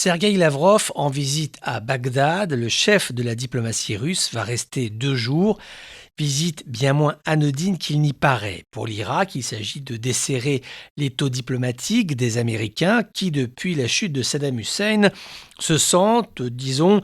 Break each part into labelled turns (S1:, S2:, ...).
S1: Sergueï Lavrov en visite à Bagdad. Le chef de la diplomatie russe va rester 2 jours. Visite bien moins anodine qu'il n'y paraît. Pour l'Irak, il s'agit de desserrer l'étau diplomatique des Américains qui, depuis la chute de Saddam Hussein, se sentent, disons,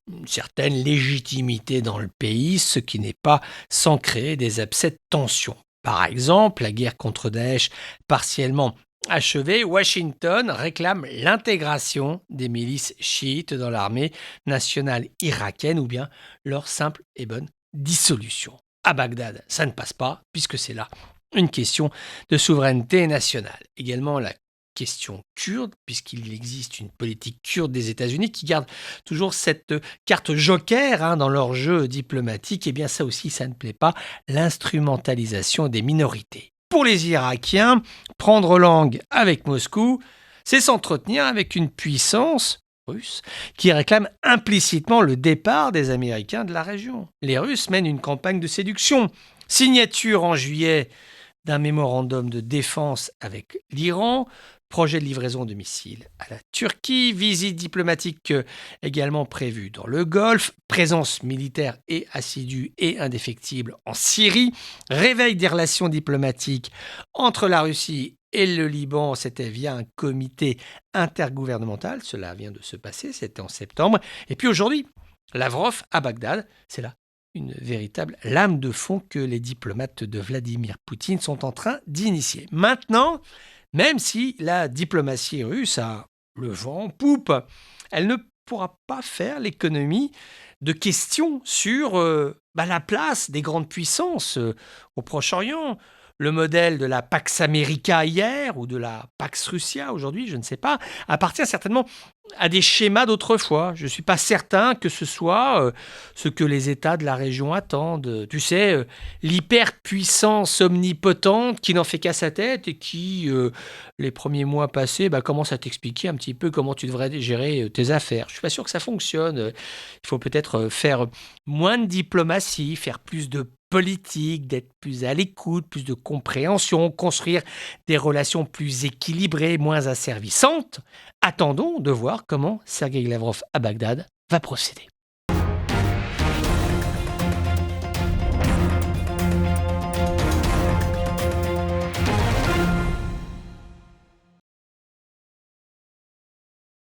S1: une certaine légitimité dans le pays, ce qui n'est pas sans créer des abcès de tension. Par exemple, la guerre contre Daesh partiellement achevée, Washington réclame l'intégration des milices chiites dans l'armée nationale irakienne ou bien leur simple et bonne dissolution. À Bagdad, ça ne passe pas, puisque c'est là une question de souveraineté nationale. Également la question kurde, puisqu'il existe une politique kurde des États-Unis qui garde toujours cette carte joker dans leur jeu diplomatique. Et bien ça aussi, ça ne plaît pas, l'instrumentalisation des minorités. Pour les Irakiens, prendre langue avec Moscou, c'est s'entretenir avec une puissance russe qui réclame implicitement le départ des Américains de la région. Les Russes mènent une campagne de séduction. Signature en juillet d'un mémorandum de défense avec l'Iran, projet de livraison de missiles à la Turquie, visite diplomatique également prévue dans le Golfe, présence militaire et assidue et indéfectible en Syrie, réveil des relations diplomatiques entre la Russie et le Liban, c'était via un comité intergouvernemental, cela vient de se passer, c'était en septembre. Et puis aujourd'hui, Lavrov à Bagdad, c'est là une véritable lame de fond que les diplomates de Vladimir Poutine sont en train d'initier. Maintenant, même si la diplomatie russe a le vent en poupe, elle ne pourra pas faire l'économie de questions sur la place des grandes puissances au Proche-Orient. Le modèle de la Pax America hier ou de la Pax Russia aujourd'hui, je ne sais pas, appartient certainement à des schémas d'autrefois. Je ne suis pas certain que ce soit ce que les États de la région attendent. Tu sais, l'hyperpuissance omnipotente qui n'en fait qu'à sa tête et qui, les premiers mois passés, commence à t'expliquer un petit peu comment tu devrais gérer tes affaires. Je ne suis pas sûr que ça fonctionne. Il faut peut-être faire moins de diplomatie, faire plus de politique, d'être plus à l'écoute, plus de compréhension, construire des relations plus équilibrées, moins asservissantes. Attendons de voir comment Sergueï Lavrov à Bagdad va procéder.